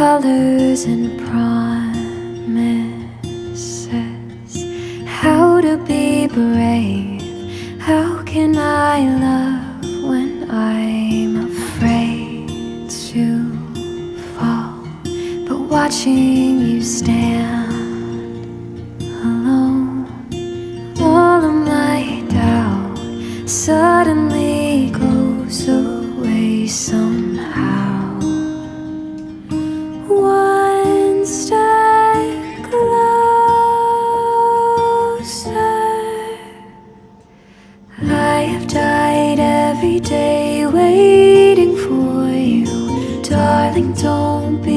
colors and promises, how to be brave. How can I love when I'm afraid to fall? But watching you stand alone, all of my doubt suddenly goes away somehow. One step closer. I have died every day waiting for you. Darling, don't be